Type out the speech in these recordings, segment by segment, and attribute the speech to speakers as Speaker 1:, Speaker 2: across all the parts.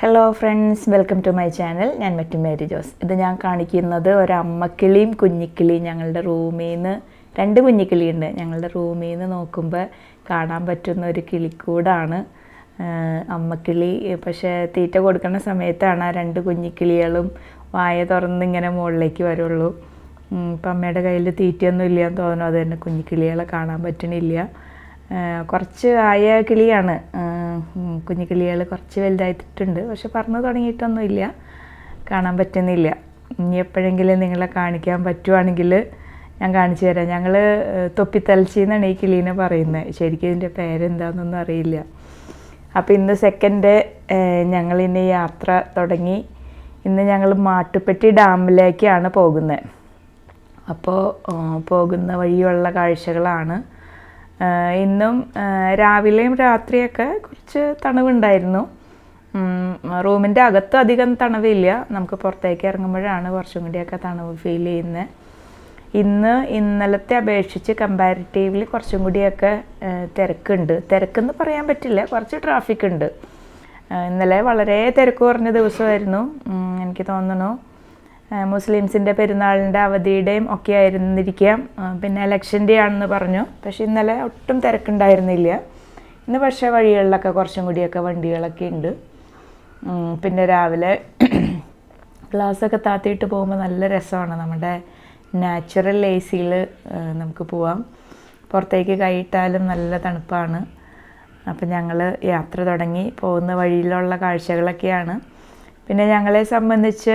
Speaker 1: Hello friends, welcome to my channel. ഞാൻ മറ്റു Mary Jose. ഇത് ഞാൻ കാണിക്കുന്നത് ഒരമ്മക്കിളിയും കുഞ്ഞിക്കിളിയും ഞങ്ങളുടെ റൂമിൽ നിന്ന് രണ്ട് കുഞ്ഞിക്കിളിയുണ്ട്. ഞങ്ങളുടെ റൂമിൽ നിന്ന് നോക്കുമ്പോൾ കാണാൻ പറ്റുന്ന ഒരു കിളിക്കൂടാണ് അമ്മക്കിളി. പക്ഷേ തീറ്റ കൊടുക്കുന്ന സമയത്താണ് ആ രണ്ട് കുഞ്ഞിക്കിളികളും വായ തുറന്ന് ഇങ്ങനെ മുകളിലേക്ക് വരുള്ളൂ. ഇപ്പം അമ്മയുടെ കയ്യിൽ തീറ്റയൊന്നും ഇല്ലയെന്ന് തോന്നുന്നു. അത് തന്നെ കുഞ്ഞിക്കിളികളെ കാണാൻ പറ്റണില്ല. കുറച്ച് ആയ കിളിയാണ്. കുഞ്ഞിക്കിളികൾ കുറച്ച് വലുതായിട്ടുണ്ട്, പക്ഷെ പറന്ന് തുടങ്ങിയിട്ടൊന്നുമില്ല, കാണാൻ പറ്റുന്നില്ല. ഇനി എപ്പോഴെങ്കിലും നിങ്ങളെ കാണിക്കാൻ പറ്റുവാണെങ്കിൽ ഞാൻ കാണിച്ചു തരാം. ഞങ്ങൾ തൊപ്പിത്തലച്ചി എന്നാണ് ഈ കിളീനെ പറയുന്നത്. ശരിക്കും ഇതിൻ്റെ പേരെന്താണെന്നൊന്നും അറിയില്ല. അപ്പോൾ ഇന്ന് സെക്കൻഡ് ഞങ്ങളിന്ന് യാത്ര തുടങ്ങി. ഇന്ന് ഞങ്ങൾ മാട്ടുപ്പെട്ടി ഡാമിലേക്കാണ് പോകുന്നത്. അപ്പോൾ പോകുന്ന വഴിയുള്ള കാഴ്ചകളാണ്. ഇന്നും രാവിലെയും രാത്രിയൊക്കെ കുറച്ച് തണുവുണ്ടായിരുന്നു. റൂമിൻ്റെ അകത്ത് അധികം തണുവില്ല. നമുക്ക് പുറത്തേക്ക് ഇറങ്ങുമ്പോഴാണ് കുറച്ചും കൂടിയൊക്കെ തണുവ് ഫീൽ ചെയ്യുന്നത്. ഇന്നലത്തെ അപേക്ഷിച്ച് കമ്പാരിറ്റീവ്ലി കുറച്ചും കൂടിയൊക്കെ തിരക്കുണ്ട്. തിരക്കെന്ന് പറയാൻ പറ്റില്ല, കുറച്ച് ട്രാഫിക് ഉണ്ട്. ഇന്നലെ വളരെ തിരക്ക് കുറഞ്ഞ ദിവസമായിരുന്നു. എനിക്ക് തോന്നുന്നു മുസ്ലിംസിൻ്റെ പെരുന്നാളിൻ്റെ അവധിയുടെയും ഒക്കെ ആയിരുന്നിരിക്കാം. പിന്നെ ഇലക്ഷൻ്റെ ആണെന്ന് പറഞ്ഞു. പക്ഷേ ഇന്നലെ ഒട്ടും തിരക്കുണ്ടായിരുന്നില്ല. ഇന്ന് പക്ഷേ വഴികളിലൊക്കെ കുറച്ചും കൂടിയൊക്കെ വണ്ടികളൊക്കെ ഉണ്ട്. പിന്നെ രാവിലെ ഗ്ലാസ്സൊക്കെ താത്തിയിട്ട് പോകുമ്പോൾ നല്ല രസമാണ്. നമ്മുടെ നാച്ചുറൽ എസിയിൽ നമുക്ക് പോവാം. പുറത്തേക്ക് കൈയിട്ടാലും നല്ല തണുപ്പാണ്. അപ്പം ഞങ്ങൾ യാത്ര തുടങ്ങി. പോകുന്ന വഴിയിലുള്ള കാഴ്ചകളൊക്കെയാണ്. പിന്നെ ഞങ്ങളെ സംബന്ധിച്ച്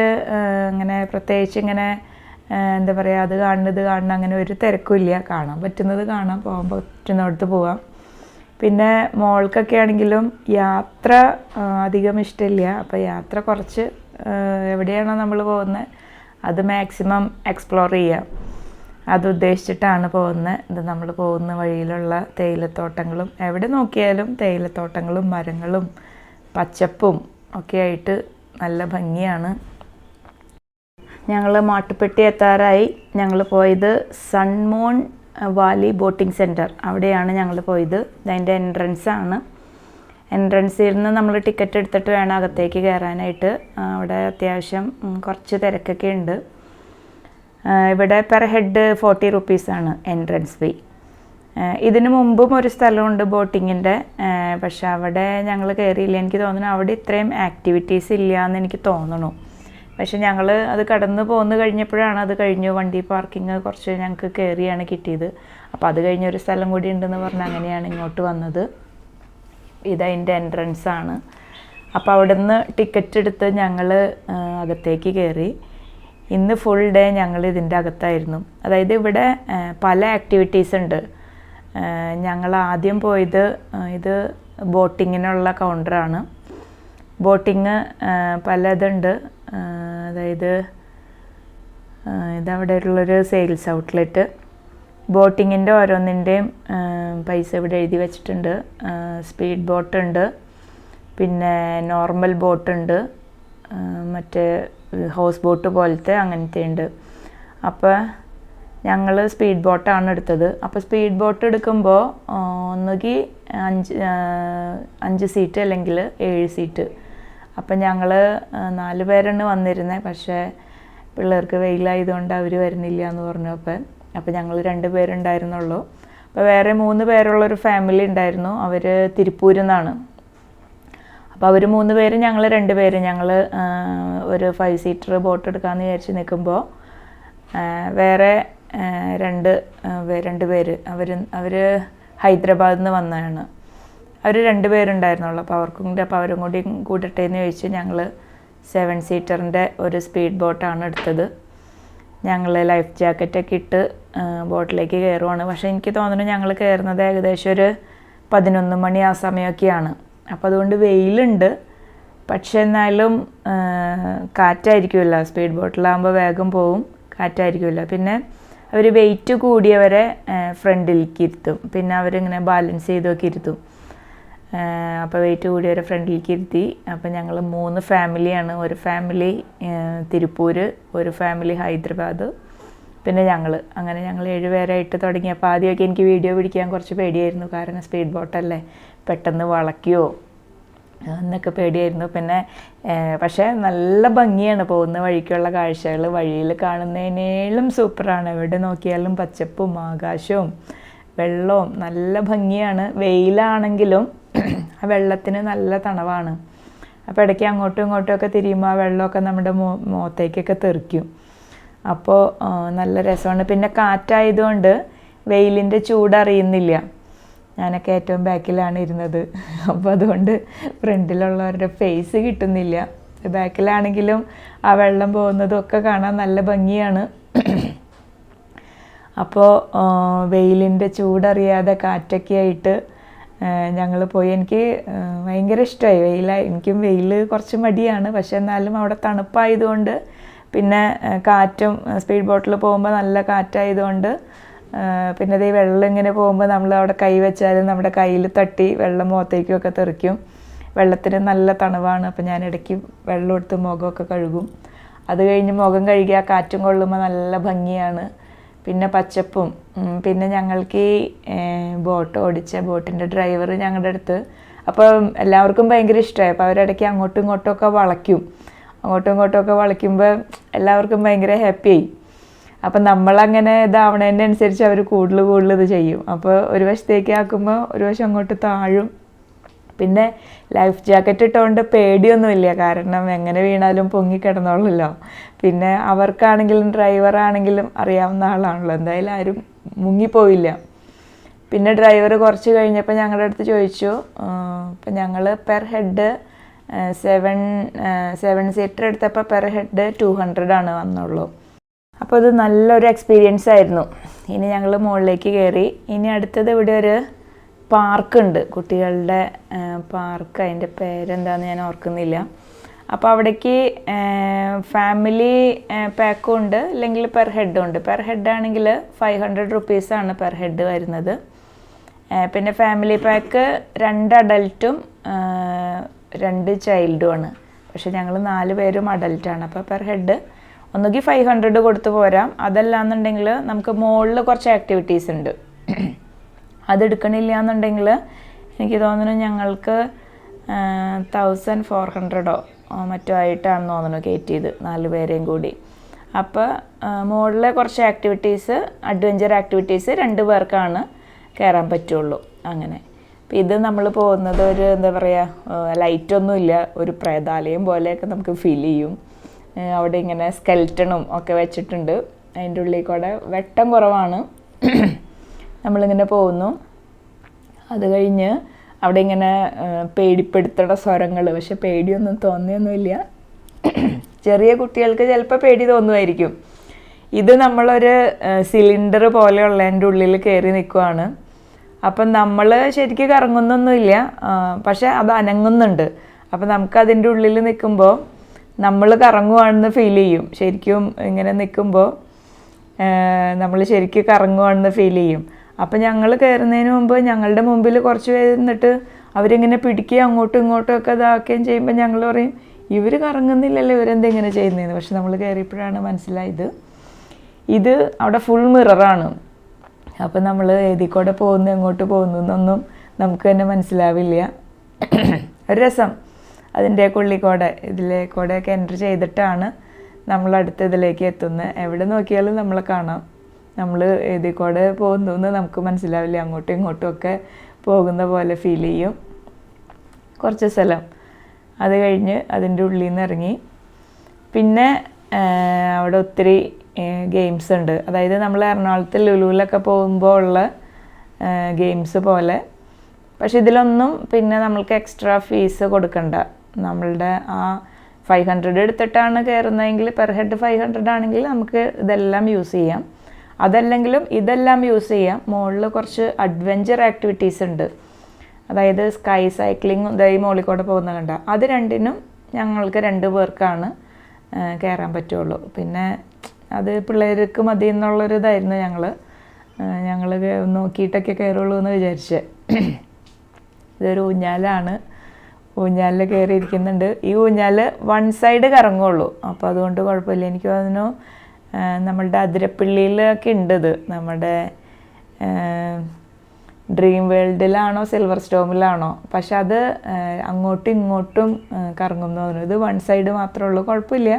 Speaker 1: ഇങ്ങനെ പ്രത്യേകിച്ച് ഇങ്ങനെ എന്താ പറയുക, അത് കാണുന്നത് ഇത് കാണണം അങ്ങനെ ഒരു തിരക്കുമില്ല. കാണാൻ പറ്റുന്നത് കാണാം, പോകാൻ പറ്റുന്നിടത്ത് പോവാം. പിന്നെ മോൾക്കൊക്കെ ആണെങ്കിലും യാത്ര അധികം ഇഷ്ടമില്ല. അപ്പോൾ യാത്ര കുറച്ച് എവിടെയാണോ നമ്മൾ പോകുന്നത് അത് മാക്സിമം എക്സ്പ്ലോർ ചെയ്യാം, അത് ഉദ്ദേശിച്ചിട്ടാണ് പോകുന്നത്. ഇത് നമ്മൾ പോകുന്ന വഴിയിലുള്ള തേയിലത്തോട്ടങ്ങളും, എവിടെ നോക്കിയാലും തേയിലത്തോട്ടങ്ങളും മരങ്ങളും പച്ചപ്പും ഒക്കെ ആയിട്ട് നല്ല ഭംഗിയാണ്. ഞങ്ങൾ മാട്ടുപ്പെട്ടി എത്താറായി. ഞങ്ങൾ പോയത് സൺമൂൺ വാലി ബോട്ടിംഗ് സെൻറ്റർ, അവിടെയാണ് ഞങ്ങൾ പോയത്. ഇതിൻ്റെ എൻട്രൻസാണ്. എൻട്രൻസിൽ നിന്ന് നമ്മൾ ടിക്കറ്റ് എടുത്തിട്ട് വേണം അകത്തേക്ക് കയറാനായിട്ട്. അവിടെ അത്യാവശ്യം കുറച്ച് തിരക്കൊക്കെ ഉണ്ട്. ഇവിടെ പെർ ഹെഡ് 40 റുപ്പീസാണ് എൻട്രൻസ് ഫീ. ഇതിന് മുമ്പും ഒരു സ്ഥലമുണ്ട് ബോട്ടിങ്ങിൻ്റെ, പക്ഷെ അവിടെ ഞങ്ങൾ കയറിയില്ല. എനിക്ക് തോന്നുന്നു അവിടെ ഇത്രയും ആക്ടിവിറ്റീസ് ഇല്ല എന്ന് എനിക്ക് തോന്നുന്നു. പക്ഷെ ഞങ്ങൾ അത് കടന്നു പോന്ന് കഴിഞ്ഞപ്പോഴാണ് അത് കഴിഞ്ഞു. വണ്ടി പാർക്കിങ് കുറച്ച് ഞങ്ങൾക്ക് കയറിയാണ് കിട്ടിയത്. അപ്പോൾ അത് കഴിഞ്ഞൊരു സ്ഥലം കൂടി ഉണ്ടെന്ന് പറഞ്ഞാൽ അങ്ങനെയാണ് ഇങ്ങോട്ട് വന്നത്. ഇതതിൻ്റെ എൻട്രൻസാണ്. അപ്പോൾ അവിടെ നിന്ന് ടിക്കറ്റ് എടുത്ത് ഞങ്ങൾ അകത്തേക്ക് കയറി. ഇന്ന് ഫുൾ ഡേ ഞങ്ങൾ ഇതിൻ്റെ അകത്തായിരുന്നു. അതായത് ഇവിടെ പല ആക്ടിവിറ്റീസ് ഉണ്ട്. ഞങ്ങൾ ആദ്യം പോയത് ഇത് ബോട്ടിങ്ങിനുള്ള കൗണ്ടറാണ്. ബോട്ടിങ് പലതുണ്ട്. അതായത് ഇതവിടെയുള്ളൊരു സെയിൽസ് ഔട്ട്ലെറ്റ്. ബോട്ടിങ്ങിൻ്റെ ഓരോന്നിൻ്റെയും പൈസ ഇവിടെ എഴുതി വെച്ചിട്ടുണ്ട്. സ്പീഡ് ബോട്ടുണ്ട്, പിന്നെ നോർമൽ ബോട്ടുണ്ട്, മറ്റേ ഹൗസ് ബോട്ട് പോലത്തെ അങ്ങനത്തെ ഉണ്ട്. അപ്പോൾ ഞങ്ങൾ സ്പീഡ് ബോട്ടാണ് എടുത്തത്. അപ്പോൾ സ്പീഡ് ബോട്ട് എടുക്കുമ്പോൾ ഒന്നുകിൽ 5 സീറ്റ് അല്ലെങ്കിൽ 7 സീറ്റ്. അപ്പം ഞങ്ങൾ 4 പേരാണ് വന്നിരുന്നത്. പക്ഷേ പിള്ളേർക്ക് വെയിലായതുകൊണ്ട് അവർ വരുന്നില്ല എന്ന് പറഞ്ഞു. അപ്പോൾ ഞങ്ങൾ 2 പേരുണ്ടായിരുന്നുള്ളൂ. അപ്പോൾ വേറെ 3 പേരുള്ളൊരു ഫാമിലി ഉണ്ടായിരുന്നു. അവർ തിരുപ്പൂരിൽ നിന്നാണ്. അപ്പോൾ അവർ 3 പേര്, ഞങ്ങൾ 2 പേര്. ഞങ്ങൾ ഒരു 5 സീറ്റർ ബോട്ട് എടുക്കാമെന്ന് വിചാരിച്ച് നിൽക്കുമ്പോൾ വേറെ രണ്ട് പേര് അവർ ഹൈദരാബാദിൽ നിന്ന് വന്നതാണ്. അവർ 2 പേരുണ്ടായിരുന്നുള്ളൂ. അപ്പോൾ അവരും കൂടി കൂടട്ടെ എന്ന് ചോദിച്ച് ഞങ്ങൾ 7 സീറ്ററിൻ്റെ ഒരു സ്പീഡ് ബോട്ടാണ് എടുത്തത്. ഞങ്ങൾ ലൈഫ് ജാക്കറ്റൊക്കെ ഇട്ട് ബോട്ടിലേക്ക് കയറുവാണ്. പക്ഷേ എനിക്ക് തോന്നുന്നു ഞങ്ങൾ കയറുന്നത് ഏകദേശം ഒരു 11 മണി ആ സമയമൊക്കെയാണ്. അപ്പോൾ അതുകൊണ്ട് വെയിലുണ്ട്, പക്ഷേ എന്നാലും കാറ്റായിരിക്കുമല്ലോ. സ്പീഡ് ബോട്ടിലാകുമ്പോൾ വേഗം പോവും, കാറ്റായിരിക്കുമല്ലോ. പിന്നെ അവർ വെയിറ്റ് കൂടിയവരെ ഫ്രണ്ടിലേക്ക് ഇരുത്തും. പിന്നെ അവരിങ്ങനെ ബാലൻസ് ചെയ്തൊക്കെ ഇരുത്തും. അപ്പോൾ വെയിറ്റ് കൂടിയവരെ ഫ്രണ്ടിലേക്ക് ഇരുത്തി. അപ്പോൾ ഞങ്ങൾ 3 ഫാമിലിയാണ്. ഒരു ഫാമിലി തിരുപ്പൂർ, ഒരു ഫാമിലി ഹൈദരാബാദ്, പിന്നെ അങ്ങനെ ഞങ്ങൾ 7 പേരായിട്ട് തുടങ്ങി. അപ്പോൾ ആദ്യമൊക്കെ എനിക്ക് വീഡിയോ പിടിക്കാൻ കുറച്ച് പേടിയായിരുന്നു. കാരണം സ്പീഡ് ബോട്ടല്ലേ, പെട്ടെന്ന് വളയ്ക്കുകയോ എന്നൊക്കെ പേടിയായിരുന്നു. പിന്നെ പക്ഷേ നല്ല ഭംഗിയാണ് പോകുന്ന വഴിക്കുള്ള കാഴ്ചകൾ. വഴിയിൽ കാണുന്നതിനേലും സൂപ്പറാണ്. എവിടെ നോക്കിയാലും പച്ചപ്പും ആകാശവും വെള്ളവും നല്ല ഭംഗിയാണ്. വെയിലാണെങ്കിലും ആ വെള്ളത്തിന് നല്ല തണവാണ്. അപ്പോൾ ഇടയ്ക്ക് അങ്ങോട്ടും ഇങ്ങോട്ടും ഒക്കെ തിരിയുമ്പോൾ ആ വെള്ളമൊക്കെ നമ്മുടെ മുഖത്തേക്കൊക്കെ തെറിക്കും. അപ്പോൾ നല്ല രസമാണ്. പിന്നെ കാറ്റായതുകൊണ്ട് വെയിലിൻ്റെ ചൂടറിയുന്നില്ല. ഞാനൊക്കെ ഏറ്റവും ബാക്കിലാണ് ഇരുന്നത്. അപ്പോൾ അതുകൊണ്ട് ഫ്രണ്ടിലുള്ളവരുടെ ഫേസ് കിട്ടുന്നില്ല. ബാക്കിലാണെങ്കിലും ആ വെള്ളം പോകുന്നതൊക്കെ കാണാൻ നല്ല ഭംഗിയാണ്. അപ്പോൾ വെയിലിൻ്റെ ചൂടറിയാതെ കാറ്റൊക്കെ ആയിട്ട് ഞങ്ങൾ പോയി. എനിക്ക് ഭയങ്കര ഇഷ്ടമായി വെയിലായി. എനിക്കും വെയിൽ കുറച്ച് മടിയാണ്. പക്ഷെ എന്നാലും അവിടെ തണുപ്പായതുകൊണ്ട്, പിന്നെ കാറ്റും സ്പീഡ് ബോട്ടിൽ പോകുമ്പോൾ നല്ല കാറ്റായതുകൊണ്ട്, പിന്നെ ഈ വെള്ളം ഇങ്ങനെ പോകുമ്പോൾ നമ്മൾ അവിടെ കൈ വെച്ചാലും നമ്മുടെ കയ്യിൽ തട്ടി വെള്ളം മുഖത്തേക്കൊക്കെ തെറിക്കും. വെള്ളത്തിന് നല്ല തണവാണ്. അപ്പോൾ ഞാൻ ഇടയ്ക്ക് വെള്ളം എടുത്ത് മുഖമൊക്കെ കഴുകും. അത് കഴിഞ്ഞ് മുഖം കഴുകി ആ കാറ്റും കൊള്ളുമ്പോൾ നല്ല ഭംഗിയാണ്. പിന്നെ പച്ചപ്പും. പിന്നെ ഞങ്ങൾക്ക് ഈ ബോട്ടിൻ്റെ ഡ്രൈവർ ഞങ്ങളുടെ അടുത്ത്, അപ്പോൾ എല്ലാവർക്കും ഭയങ്കര ഇഷ്ടമായി. അപ്പോൾ അവരിടയ്ക്ക് അങ്ങോട്ടും ഇങ്ങോട്ടുമൊക്കെ വളയ്ക്കും. അങ്ങോട്ടും ഇങ്ങോട്ടുമൊക്കെ വളയ്ക്കുമ്പോൾ എല്ലാവർക്കും ഭയങ്കര ഹാപ്പിയായി. അപ്പം നമ്മളങ്ങനെ ഇതാവണതിൻ്റെ അനുസരിച്ച് അവർ കൂടുതൽ ഇത് ചെയ്യും. അപ്പോൾ ഒരു വശത്തേക്ക് ആക്കുമ്പോൾ ഒരു വശം അങ്ങോട്ട് താഴും. പിന്നെ ലൈഫ് ജാക്കറ്റ് ഇട്ടുകൊണ്ട് പേടിയൊന്നുമില്ല, കാരണം എങ്ങനെ വീണാലും പൊങ്ങി കിടന്നോളല്ലോ. പിന്നെ അവർക്കാണെങ്കിലും ഡ്രൈവറാണെങ്കിലും അറിയാവുന്ന ആളാണല്ലോ, എന്തായാലും ആരും മുങ്ങിപ്പോയില്ല. പിന്നെ ഡ്രൈവർ കുറച്ച് കഴിഞ്ഞപ്പോൾ ഞങ്ങളുടെ അടുത്ത് ചോദിച്ചു, ഇപ്പം ഞങ്ങൾ പെർ ഹെഡ് 7 സീറ്റർ എടുത്തപ്പോൾ പെർ ഹെഡ് 200 വന്നുള്ളൂ. അപ്പോൾ അത് നല്ലൊരു എക്സ്പീരിയൻസ് ആയിരുന്നു. ഇനി ഞങ്ങൾ മുകളിലേക്ക് കയറി. ഇനി അടുത്തത് ഇവിടെ ഒരു പാർക്കുണ്ട്, കുട്ടികളുടെ പാർക്ക്. അതിൻ്റെ പേരെന്താണെന്ന് ഞാൻ ഓർക്കുന്നില്ല. അപ്പോൾ അവിടേക്ക് ഫാമിലി പാക്കും ഉണ്ട്, അല്ലെങ്കിൽ പെർ ഹെഡും ഉണ്ട്. പെർ ഹെഡ് ആണെങ്കിൽ 500 റുപ്പീസാണ് പെർ ഹെഡ് വരുന്നത്. പിന്നെ ഫാമിലി പാക്ക് 2 അഡൽട്ടും 2 ചൈൽഡുമാണ്. പക്ഷെ ഞങ്ങൾ 4 പേരും അഡൽട്ടാണ്. അപ്പോൾ പെർ ഹെഡ് ഒന്നുകിൽ 500 കൊടുത്ത് പോരാം. അതല്ലാന്നുണ്ടെങ്കിൽ നമുക്ക് മുകളിൽ കുറച്ച് ആക്ടിവിറ്റീസ് ഉണ്ട്, അതെടുക്കണില്ല എന്നുണ്ടെങ്കിൽ എനിക്ക് തോന്നുന്നു ഞങ്ങൾക്ക് 1400 മറ്റോ ആയിട്ടാണെന്ന് തോന്നുന്നു കയറ്റിയത്, 4 പേരെയും കൂടി. അപ്പോൾ മുകളിലെ കുറച്ച് ആക്ടിവിറ്റീസ്, അഡ്വഞ്ചർ ആക്ടിവിറ്റീസ് 2 പേർക്കാണ് കയറാൻ പറ്റുള്ളൂ. അങ്ങനെ. അപ്പോൾ ഇത് നമ്മൾ പോകുന്നത് ഒരു എന്താ പറയുക, ലൈറ്റൊന്നുമില്ല, ഒരു പ്രേതാലയം പോലെയൊക്കെ നമുക്ക് ഫീൽ ചെയ്യും. അവിടെ ഇങ്ങനെ സ്കെൽറ്റണും ഒക്കെ വെച്ചിട്ടുണ്ട്. അതിൻ്റെ ഉള്ളിൽ കൂടെ വെട്ടം കുറവാണ്. നമ്മളിങ്ങനെ പോകുന്നു. അത് കഴിഞ്ഞ് അവിടെ ഇങ്ങനെ പേടിപ്പെടുത്തുന്ന സ്വരങ്ങൾ, പക്ഷെ പേടിയൊന്നും തോന്നിയൊന്നുമില്ല. ചെറിയ കുട്ടികൾക്ക് ചിലപ്പോൾ പേടി തോന്നുമായിരിക്കും. ഇത് നമ്മളൊരു സിലിണ്ടർ പോലെയുള്ളതിൻ്റെ ഉള്ളിൽ കയറി നിൽക്കുവാണ്. അപ്പം നമ്മൾ ശരിക്കും കറങ്ങുന്നൊന്നുമില്ല, പക്ഷെ അത് അനങ്ങുന്നുണ്ട്. അപ്പം നമുക്കതിൻ്റെ ഉള്ളിൽ നിൽക്കുമ്പോൾ നമ്മൾ കറങ്ങുവാണെന്ന് ഫീൽ ചെയ്യും. ശരിക്കും ഇങ്ങനെ നിൽക്കുമ്പോൾ നമ്മൾ ശരിക്കും കറങ്ങുവാണെന്ന് ഫീൽ ചെയ്യും. അപ്പം ഞങ്ങൾ കയറുന്നതിന് മുമ്പ് ഞങ്ങളുടെ മുമ്പിൽ കുറച്ച് പേര് നിന്നിട്ട് അവരിങ്ങനെ പിടിക്കുകയും അങ്ങോട്ടും ഇങ്ങോട്ടും ഒക്കെ ഇതാക്കുകയും ചെയ്യുമ്പോൾ ഞങ്ങൾ പറയും, ഇവർ കറങ്ങുന്നില്ലല്ലോ, ഇവരെന്തെങ്ങനെ ചെയ്യുന്നതെന്ന്. പക്ഷെ നമ്മൾ കയറിയപ്പോഴാണ് മനസ്സിലായത് ഇത് അവിടെ ഫുൾ മിററാണ്. അപ്പം നമ്മൾ ഏതിൽ കൂടെ പോകുന്നു എങ്ങോട്ട് പോകുന്നു എന്നൊന്നും നമുക്ക് തന്നെ മനസ്സിലാവില്ല. ഒരു രസം. അതിൻ്റെ ഉള്ളിൽ ഇതിലേക്കൂടെയൊക്കെ എൻ്റർ ചെയ്തിട്ടാണ് നമ്മളടുത്ത് ഇതിലേക്ക് എത്തുന്നത്. എവിടെ നോക്കിയാലും നമ്മളെ കാണാം. നമ്മൾ ഏതിൽ കൂടെ പോകുന്നു എന്ന് നമുക്ക് മനസ്സിലാവില്ല. അങ്ങോട്ടും ഇങ്ങോട്ടും ഒക്കെ പോകുന്ന പോലെ ഫീൽ ചെയ്യും. കുറച്ച് സ്ഥലം അത് കഴിഞ്ഞ് അതിൻ്റെ ഉള്ളിൽ നിന്ന് ഇറങ്ങി. പിന്നെ അവിടെ ഒത്തിരി ഗെയിംസ് ഉണ്ട്. അതായത് നമ്മൾ എറണാകുളത്ത് ലുലുവിലൊക്കെ പോകുമ്പോൾ ഉള്ള ഗെയിംസ് പോലെ. പക്ഷെ ഇതിലൊന്നും പിന്നെ നമ്മൾക്ക് എക്സ്ട്രാ ഫീസ് കൊടുക്കണ്ട. നമ്മളുടെ ആ 500 എടുത്തിട്ടാണ് കയറുന്നതെങ്കിൽ പെർ ഹെഡ് 500 ആണെങ്കിൽ നമുക്ക് ഇതെല്ലാം യൂസ് ചെയ്യാം. അതല്ലെങ്കിലും ഇതെല്ലാം യൂസ് ചെയ്യാം. മുകളിൽ കുറച്ച് അഡ്വഞ്ചർ ആക്ടിവിറ്റീസ് ഉണ്ട്. അതായത് സ്കൈ സൈക്ലിങ്ങും ഈ മുകളിൽ കൂടെ പോകുന്ന കണ്ട, അത് രണ്ടിനും ഞങ്ങൾക്ക് 2 പേർക്കാണ് കയറാൻ പറ്റുള്ളൂ. പിന്നെ അത് പിള്ളേർക്ക് മതി എന്നുള്ളൊരിതായിരുന്നു ഞങ്ങൾ നോക്കിയിട്ടൊക്കെ കയറുള്ളൂ എന്ന് വിചാരിച്ച്. ഇതൊരു ഊഞ്ഞാലാണ്. ഊഞ്ഞാലിൽ കയറിയിരിക്കുന്നുണ്ട്. ഈ ഊഞ്ഞാൽ 1 സൈഡ് കറങ്ങുള്ളൂ. അപ്പോൾ അതുകൊണ്ട് കുഴപ്പമില്ല. എനിക്ക് തോന്നുന്നു നമ്മളുടെ അതിരപ്പള്ളിയിലൊക്കെ ഉണ്ട് ഇത്. നമ്മുടെ ഡ്രീം വേൾഡിലാണോ സിൽവർ സ്റ്റോമിലാണോ, പക്ഷെ അത് അങ്ങോട്ടും ഇങ്ങോട്ടും കറങ്ങുമെന്ന് തോന്നുന്നു. ഇത് വൺ സൈഡ് മാത്രമേ ഉള്ളൂ. കുഴപ്പമില്ല.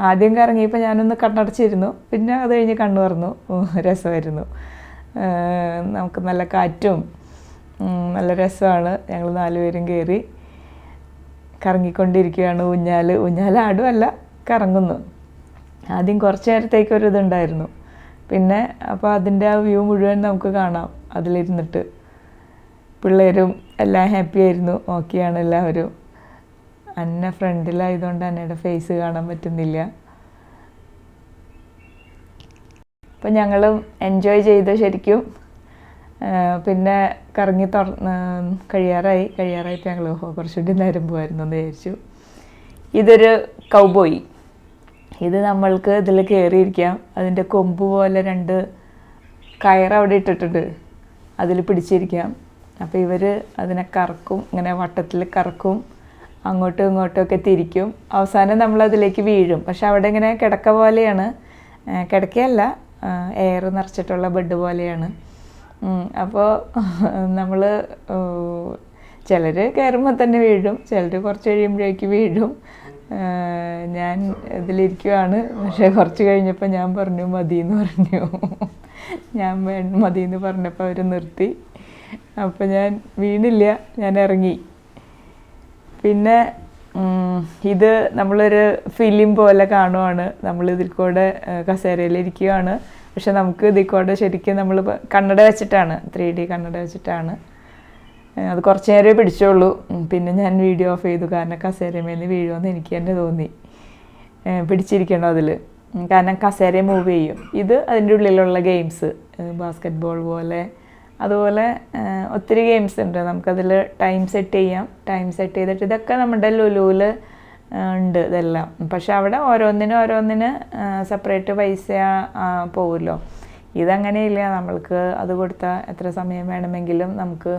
Speaker 1: ആദ്യം കറങ്ങിയപ്പോൾ ഞാനൊന്ന് കണ്ണടച്ചിരുന്നു, പിന്നെ അത് കഴിഞ്ഞ് കണ്ണു തുറന്നു. രസമായിരുന്നു. നമുക്ക് നല്ല കാറ്റും നല്ല രസമാണ്. ഞങ്ങൾ 4 പേരും കയറി കറങ്ങിക്കൊണ്ടിരിക്കുകയാണ്. ഊഞ്ഞാലാടുമല്ല, കറങ്ങുന്നു. ആദ്യം കുറച്ച് നേരത്തേക്ക് ഒരു ഇതുണ്ടായിരുന്നു. പിന്നെ അപ്പോൾ അതിൻ്റെ ആ വ്യൂ മുഴുവൻ നമുക്ക് കാണാം അതിലിരുന്നിട്ട്. പിള്ളേരും എല്ലാം ഹാപ്പി ആയിരുന്നു. ഓക്കെയാണ് എല്ലാവരും. അന്ന ഫ്രണ്ടിലായതുകൊണ്ട് അന്നയുടെ ഫേസ് കാണാൻ പറ്റുന്നില്ല. അപ്പം ഞങ്ങളും എൻജോയ് ചെയ്തു ശരിക്കും. പിന്നെ കറങ്ങി കഴിയാറായപ്പോൾ ഞങ്ങൾ കുറച്ചുകൂടി നേരം പോകായിരുന്നു എന്ന് വിചാരിച്ചു. ഇതൊരു കൗബോയ്. ഇത് നമ്മൾക്ക് ഇതിൽ കയറിയിരിക്കാം. അതിൻ്റെ കൊമ്പ് പോലെ 2 കയർ അവിടെ ഇട്ടിട്ടുണ്ട്, അതിൽ പിടിച്ചിരിക്കാം. അപ്പോൾ ഇവർ അതിനെ കറക്കും, ഇങ്ങനെ വട്ടത്തിൽ കറക്കും, അങ്ങോട്ടും ഇങ്ങോട്ടും ഒക്കെ തിരിക്കും. അവസാനം നമ്മളതിലേക്ക് വീഴും. പക്ഷെ അവിടെ ഇങ്ങനെ കിടക്ക പോലെയാണ്, കിടക്കയല്ല, എയർ നിറച്ചിട്ടുള്ള ബെഡ് പോലെയാണ്. അപ്പോൾ നമ്മൾ ചിലർ കയറുമ്പോൾ തന്നെ വീഴും, ചിലർ കുറച്ച് കഴിയുമ്പോഴേക്ക് വീഴും. ഞാൻ ഇതിലിരിക്കുവാണ്. പക്ഷേ കുറച്ച് കഴിഞ്ഞപ്പോൾ ഞാൻ പറഞ്ഞു മതിയെന്ന് പറഞ്ഞു. ഞാൻ മതിയെന്ന് പറഞ്ഞപ്പോൾ അവർ നിർത്തി. അപ്പോൾ ഞാൻ വീണില്ല, ഞാൻ ഇറങ്ങി. പിന്നെ ഇത് നമ്മളൊരു ഫിലിം പോലെ കാണുവാണ്. നമ്മളിതിൽ കൂടെ കസേരയിലിരിക്കുകയാണ്. പക്ഷെ നമുക്ക് ഇതിൽ കൂടെ ശരിക്കും നമ്മൾ കണ്ണട വെച്ചിട്ടാണ്, 3D കണ്ണട വെച്ചിട്ടാണ്. അത് കുറച്ച് നേരമേ പിടിച്ചുള്ളൂ. പിന്നെ ഞാൻ വീഡിയോ ഓഫ് ചെയ്തു. കാരണം കസേരമേന്ന് വീഴുമെന്ന് എനിക്ക് തന്നെ തോന്നി. പിടിച്ചിരിക്കണം അതിൽ, കാരണം കസേര മൂവ് ചെയ്യും. ഇത് അതിൻ്റെ ഉള്ളിലുള്ള ഗെയിംസ്, ബാസ്കറ്റ് ബോൾ പോലെ, അതുപോലെ ഒത്തിരി ഗെയിംസ് ഉണ്ട്. നമുക്കതിൽ ടൈം സെറ്റ് ചെയ്യാം. ടൈം സെറ്റ് ചെയ്തിട്ട് ഇതൊക്കെ നമ്മുടെ ലുലുവിൽ ഉണ്ട് ഇതെല്ലാം. പക്ഷെ അവിടെ ഓരോന്നിന് സെപ്പറേറ്റ് പൈസ പോവുമല്ലോ. ഇതങ്ങനെയില്ല. നമ്മൾക്ക് അത് കൊടുത്താൽ എത്ര സമയം വേണമെങ്കിലും നമുക്ക്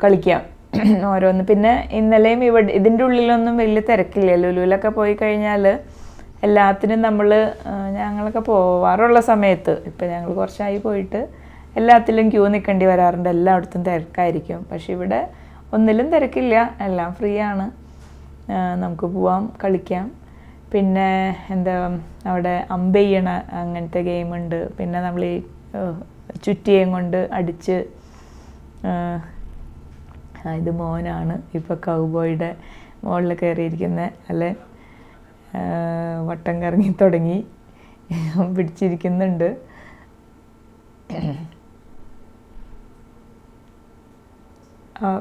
Speaker 1: കളിക്കാം ഓരോന്ന്. പിന്നെ ഇന്നലെയും ഇതിൻ്റെ ഉള്ളിലൊന്നും വലിയ തിരക്കില്ല. ലുലുവിലൊക്കെ പോയി കഴിഞ്ഞാൽ എല്ലാത്തിനും ഞങ്ങളൊക്കെ പോവാറുള്ള സമയത്ത്, ഇപ്പം ഞങ്ങൾ കുറച്ചായി പോയിട്ട്, എല്ലാത്തിലും ക്യൂ നിൽക്കേണ്ടി വരാറുണ്ട്. എല്ലായിടത്തും തിരക്കായിരിക്കും. പക്ഷെ ഇവിടെ ഒന്നിലും തിരക്കില്ല, എല്ലാം ഫ്രീ ആണ്. നമുക്ക് പോവാം, കളിക്കാം. പിന്നെ അവിടെ അമ്പെയ്യണ അങ്ങനത്തെ ഗെയിമുണ്ട്. പിന്നെ നമ്മൾ ഈ ചുറ്റിയേം കൊണ്ട് അടിച്ച്, ഇത് മോനാണ് ഇപ്പോൾ കൗബോയുടെ മുകളിൽ കയറിയിരിക്കുന്നത്. അല്ലെ വട്ടം കറങ്ങി തുടങ്ങി, പിടിച്ചിരിക്കുന്നുണ്ട്.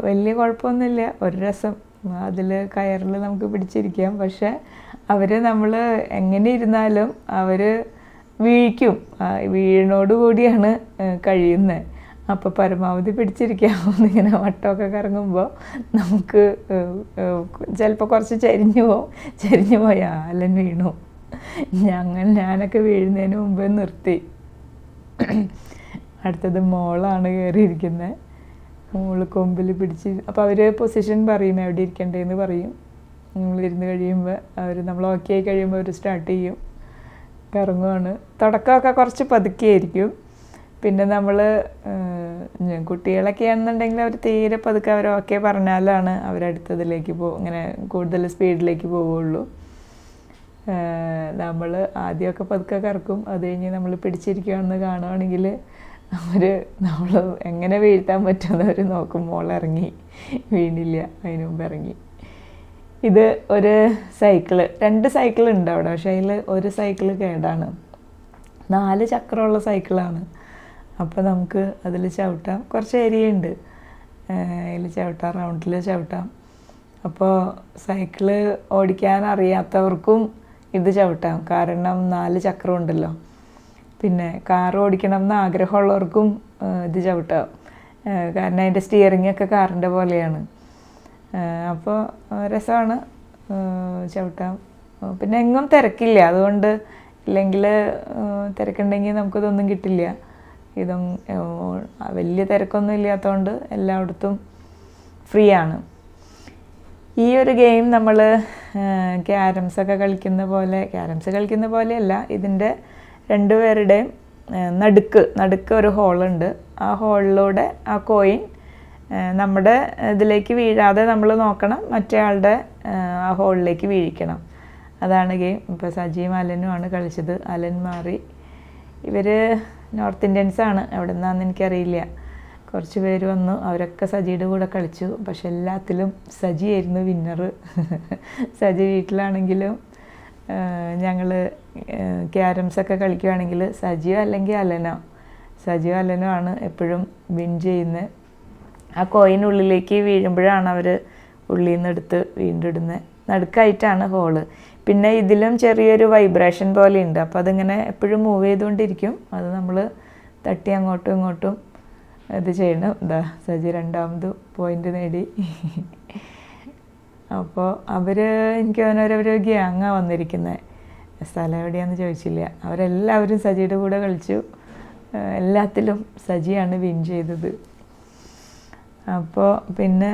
Speaker 1: വലിയ കുഴപ്പമൊന്നുമില്ല, ഒരു രസം. അതിൽ കയറിൽ നമുക്ക് പിടിച്ചിരിക്കാം. പക്ഷെ നമ്മൾ എങ്ങനെ ഇരുന്നാലും അവർ വീഴിക്കും. വീഴിനോടുകൂടിയാണ് കഴിയുന്നത്. അപ്പോൾ പരമാവധി പിടിച്ചിരിക്കാമെന്നിങ്ങനെ വട്ടമൊക്കെ കറങ്ങുമ്പോൾ നമുക്ക് ചിലപ്പോൾ കുറച്ച് ചരിഞ്ഞു പോയാൽ അല്ലൻ വീണു. ഞാനൊക്കെ വീഴുന്നതിന് മുമ്പേ നിർത്തി. അടുത്തത് മോളാണ് കയറിയിരിക്കുന്നത്. മോള് കൊമ്പിൽ പിടിച്ച്, അപ്പോൾ അവർ പൊസിഷൻ പറയും, എവിടെ ഇരിക്കണ്ടേന്ന് പറയും. നമ്മളിരുന്ന് കഴിയുമ്പോൾ നമ്മൾ ഓക്കെ ആയി കഴിയുമ്പോൾ അവർ സ്റ്റാർട്ട് ചെയ്യും, കറങ്ങുവാണ്. തുടക്കമൊക്കെ കുറച്ച് പതുക്കെയായിരിക്കും. പിന്നെ നമ്മൾ കുട്ടികളൊക്കെ ആണെന്നുണ്ടെങ്കിൽ അവർ തീരെ പതുക്കെ, അവർ ഓക്കെ പറഞ്ഞാലാണ് അവരടുത്തതിലേക്ക് ഇങ്ങനെ കൂടുതൽ സ്പീഡിലേക്ക് പോവുള്ളൂ. നമ്മൾ ആദ്യമൊക്കെ പതുക്കെ കറക്കും. അത് കഴിഞ്ഞ് നമ്മൾ പിടിച്ചിരിക്കുകയാണെന്ന് കാണുകയാണെങ്കിൽ നമ്മൾ എങ്ങനെ വീഴ്ത്താൻ പറ്റുമെന്ന് അവർ നോക്കും. മോളിറങ്ങി, വീണില്ല, അതിന് മുമ്പ് ഇറങ്ങി. ഇത് ഒരു സൈക്കിള്, 2 സൈക്കിളുണ്ട് അവിടെ. പക്ഷേ അതിൽ ഒരു സൈക്കിള് കേടാണ്. 4 ചക്രമുള്ള സൈക്കിളാണ്. അപ്പോൾ നമുക്ക് അതിൽ ചവിട്ടാം. കുറച്ച് ഏരിയ ഉണ്ട്, അതിൽ ചവിട്ടാം, റൗണ്ടിൽ ചവിട്ടാം. അപ്പോൾ സൈക്കിള് ഓടിക്കാൻ അറിയാത്തവർക്കും ഇത് ചവിട്ടാം, കാരണം 4 ചക്രം ഉണ്ടല്ലോ. പിന്നെ കാർ ഓടിക്കണം എന്ന് ആഗ്രഹമുള്ളവർക്കും ഇത് ചവിട്ടാം, കാരണം അതിൻ്റെ സ്റ്റിയറിംഗ് ഒക്കെ കാറിൻ്റെ പോലെയാണ്. അപ്പോൾ രസമാണ്, ചവിട്ടാം. പിന്നെ എങ്ങും തിരക്കില്ല, അതുകൊണ്ട് ഇല്ലെങ്കിൽ തിരക്കുണ്ടെങ്കിൽ നമുക്കിതൊന്നും കിട്ടില്ല. വലിയ തിരക്കൊന്നും ഇല്ലാത്തതുകൊണ്ട് എല്ലായിടത്തും ഫ്രീ ആണ്. ഈ ഒരു ഗെയിം നമ്മൾ ക്യാരംസ് കളിക്കുന്ന പോലെയല്ല. ഇതിൻ്റെ 2 പേരുടെയും നടുക്ക് ഒരു ഹോളുണ്ട്. ആ ഹോളിലൂടെ ആ കോയിൻ നമ്മുടെ ഇതിലേക്ക് വീഴാതെ നമ്മൾ നോക്കണം, മറ്റേ ആളുടെ ആ ഹോളിലേക്ക് വീഴിക്കണം. അതാണ് ഗെയിം. ഇപ്പോൾ സജിയും അലനുമാണ് കളിച്ചത്. അലൻ മാറി. ഇവർ നോർത്ത് ഇന്ത്യൻസാണ്, എവിടെ നിന്നാണെന്ന് എനിക്കറിയില്ല. കുറച്ച് പേര് വന്നു, അവരൊക്കെ സജിയുടെ കൂടെ കളിച്ചു. പക്ഷെ എല്ലാത്തിലും സജിയായിരുന്നു വിന്നർ. സജി വീട്ടിലാണെങ്കിലും ഞങ്ങൾ ക്യാരംസൊക്കെ കളിക്കുകയാണെങ്കിൽ സജിയോ അല്ലെങ്കിൽ അലനോ ആണ് എപ്പോഴും വിൻ ചെയ്യുന്നത്. ആ കോയിനുള്ളിലേക്ക് വീഴുമ്പോഴാണ് അവർ ഉള്ളിൽ നിന്ന് എടുത്ത് വീണ്ടും ഇടുന്നത്. നടുക്കായിട്ടാണ് ഹോള്. പിന്നെ ഇതിലും ചെറിയൊരു വൈബ്രേഷൻ പോലെ ഉണ്ട്. അപ്പോൾ അതിങ്ങനെ എപ്പോഴും മൂവ് ചെയ്തുകൊണ്ടിരിക്കും. അത് നമ്മൾ തട്ടി അങ്ങോട്ടും ഇങ്ങോട്ടും ഇത് ചെയ്യണം. എന്താ സജി രണ്ടാമത് പോയിൻ്റ് നേടി. അപ്പോൾ എനിക്ക് അവനൊരു ഗ്യാങ്ങാണ് വന്നിരിക്കുന്നത്. സ്ഥലം എവിടെയാണെന്ന് ചോദിച്ചില്ല. അവരെല്ലാവരും സജിയുടെ കൂടെ കളിച്ചു. എല്ലാത്തിലും സജിയാണ് വിൻ ചെയ്തത്. അപ്പോൾ പിന്നെ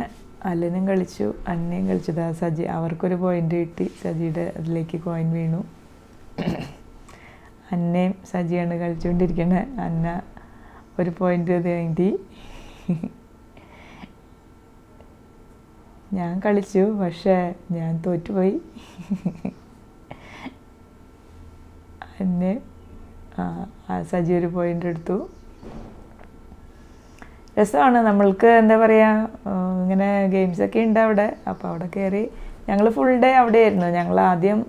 Speaker 1: അലനും കളിച്ചു, അന്നയും കളിച്ചത്. സജി അവർക്കൊരു പോയിൻ്റ് കിട്ടി. സജിയുടെ അതിലേക്ക് കോയിൻ വീണു. അന്നയും സജിയാണ് കളിച്ചുകൊണ്ടിരിക്കുന്നത്. അന്ന ഒരു പോയിൻ്റ് നേടി. ഞാൻ കളിച്ചു, പക്ഷേ ഞാൻ തോറ്റുപോയി. സജി ഒരു പോയിൻ്റ് എടുത്തു. രസമാണ്. നമ്മൾക്ക് എന്താ പറയുക, ഇങ്ങനെ ഗെയിംസൊക്കെ ഉണ്ട് അവിടെ. അപ്പോൾ അവിടെ കയറി ഞങ്ങൾ ഫുൾ ഡേ അവിടെ ആയിരുന്നു. ഞങ്ങൾ ആദ്യം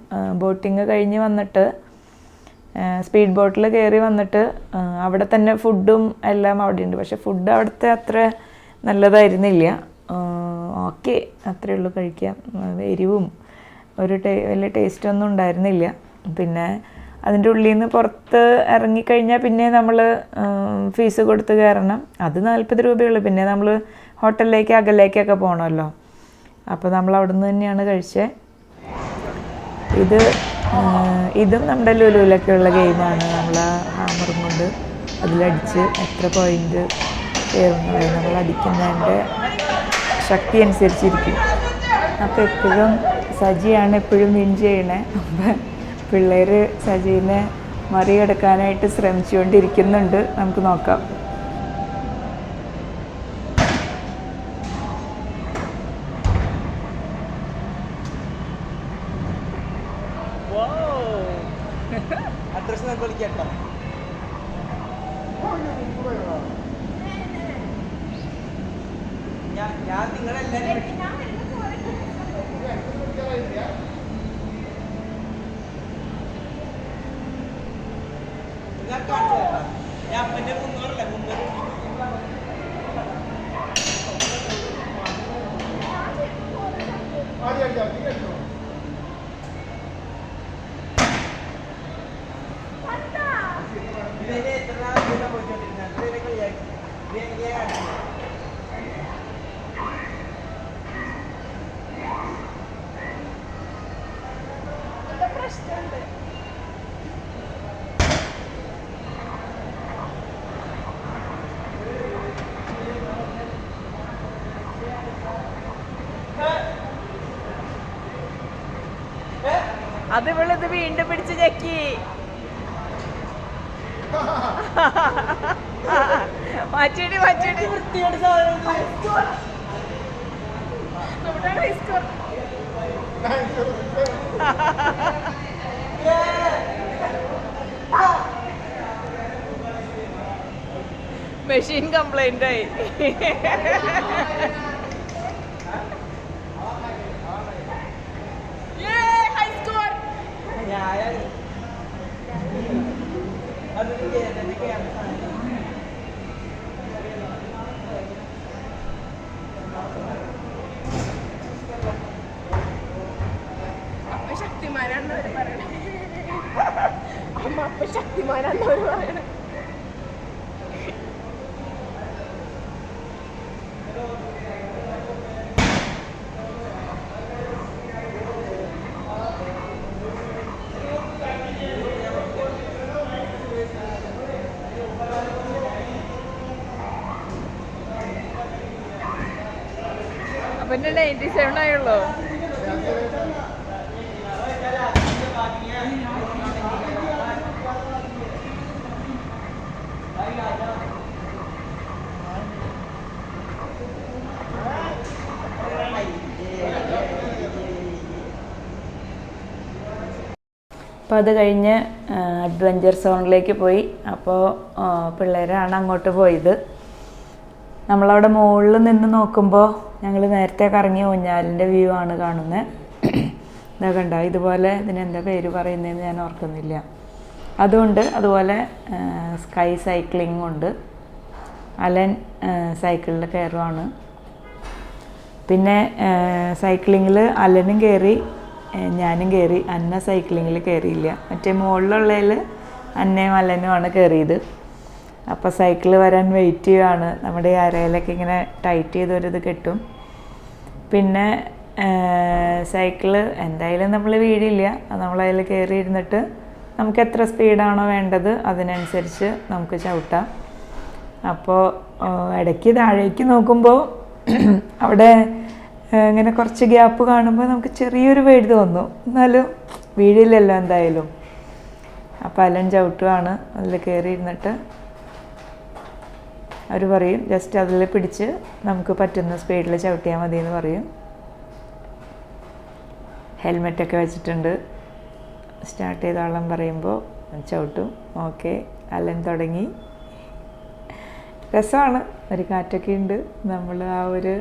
Speaker 1: ബോട്ടിങ് കഴിഞ്ഞ് വന്നിട്ട് സ്പീഡ് ബോട്ടിൽ കയറി വന്നിട്ട് അവിടെ തന്നെ ഫുഡും എല്ലാം അവിടെ ഉണ്ട്. പക്ഷെ ഫുഡ് അവിടുത്തെ അത്ര നല്ലതായിരുന്നില്ല. ഓക്കെ, അത്രയേ ഉള്ളൂ കഴിക്കാം. എരിവും വലിയ ടേസ്റ്റൊന്നും ഉണ്ടായിരുന്നില്ല. പിന്നെ അതിൻ്റെ ഉള്ളിൽ നിന്ന് പുറത്ത് ഇറങ്ങിക്കഴിഞ്ഞാൽ പിന്നെ നമ്മൾ ഫീസ് കൊടുത്ത് കയറണം. അത് 40 രൂപയുള്ളൂ. പിന്നെ നമ്മൾ ഹോട്ടലിലേക്ക് അകലേക്കൊക്കെ പോകണമല്ലോ. അപ്പോൾ നമ്മൾ അവിടെ നിന്ന് തന്നെയാണ് കഴിച്ചത്. ഇതും നമ്മുടെ ലുലുവിലൊക്കെയുള്ള ഗെയിമാണ്. നമ്മൾ ആ ഹാമറും കൊണ്ട് അതിലടിച്ച് എത്ര പോയിൻ്റ് കയറുന്നത് നമ്മൾ അടിക്കുന്നതിൻ്റെ ശക്തി അനുസരിച്ചിരിക്കും. അപ്പോൾ എപ്പോഴും സജിയാണ് എപ്പോഴും വിൻ ചെയ്യണേ. അപ്പം പിള്ളേർ സജീനെ മറികടക്കാനായിട്ട് ശ്രമിച്ചുകൊണ്ടിരിക്കുന്നുണ്ട്. നമുക്ക് നോക്കാം.
Speaker 2: ഞാൻ നിങ്ങളെല്ലാവരും ഞാൻ അപ്പൻ്റെ 300 പ്രശ്നമുണ്ട്.
Speaker 1: അത് ഇവളിത് വീണ്ടും പിടിച്ച് ഞെക്കി. മാറ്റിടി
Speaker 2: വൃത്തിയോട് സാധനം
Speaker 1: മെഷീൻ കംപ്ലൈന്റ് ആയി.
Speaker 3: ശക്തിമാനാണെന്നവര് പറയണേ. അമ്മ അപ്പൊ ശക്തിമാനാണെന്നവര് പറയണേ.
Speaker 1: അപ്പൊ 97 ആയുള്ളൂ. അപ്പോൾ അത് കഴിഞ്ഞ് അഡ്വഞ്ചർ സോണിലേക്ക് പോയി. അപ്പോൾ പിള്ളേരാണ് അങ്ങോട്ട് പോയത്. നമ്മളവിടെ മുകളിൽ നിന്ന് നോക്കുമ്പോൾ ഞങ്ങൾ നേരത്തെ കറങ്ങിയ ഊഞ്ഞാലിൻ്റെ വ്യൂ ആണ് കാണുന്നത്. ഇതാ കണ്ടോ, ഇതുപോലെ ഇതിനെന്താ പേര് പറയുന്നതെന്ന് ഞാൻ ഓർക്കുന്നില്ല. അതുകൊണ്ട് അതുപോലെ സ്കൈ സൈക്ലിങ്ങും ഉണ്ട്. അലൻ സൈക്കിളിൽ കയറുവാണ്. പിന്നെ സൈക്ലിങ്ങിൽ അലനും കയറി, ഞാനും കയറി. അന്ന സൈക്ലിങ്ങിൽ കയറിയില്ല. മറ്റേ മുകളിലുള്ളതിൽ അന്നയും അലനുമാണ് കയറിയത്. അപ്പോൾ സൈക്കിൾ വരാൻ വെയിറ്റ് ചെയ്യുകയാണ്. നമ്മുടെ ഈ അരയിലൊക്കെ ഇങ്ങനെ ടൈറ്റ് ചെയ്തൊരിത് കിട്ടും. പിന്നെ സൈക്കിള് എന്തായാലും നമ്മൾ വീഴില്ല. നമ്മളതിൽ കയറി ഇരുന്നിട്ട് നമുക്ക് എത്ര സ്പീഡാണോ വേണ്ടത് അതിനനുസരിച്ച് നമുക്ക് ചവിട്ടാം. അപ്പോൾ ഇടയ്ക്ക് താഴേക്ക് നോക്കുമ്പോൾ അവിടെ ഇങ്ങനെ കുറച്ച് ഗ്യാപ്പ് കാണുമ്പോൾ നമുക്ക് ചെറിയൊരു പേടി തോന്നും. എന്നാലും വീഴില്ലല്ലോ എന്തായാലും. അപ്പോൾ അലൻ ചവിട്ടുവാണ്. അതിൽ കയറി ഇരുന്നിട്ട് അവർ പറയും ജസ്റ്റ് അതിൽ പിടിച്ച് നമുക്ക് പറ്റുന്ന സ്പീഡിൽ ചവിട്ടിയാൽ മതി എന്ന് പറയും. ഹെൽമെറ്റൊക്കെ വെച്ചിട്ടുണ്ട്. സ്റ്റാർട്ട് ചെയ്തോളം പറയുമ്പോൾ ചവിട്ടും. ഓക്കെ, അലൻ തുടങ്ങി. രസമാണ്, ഒരു കാറ്റൊക്കെ ഉണ്ട്. നമ്മൾ ആ ഒരു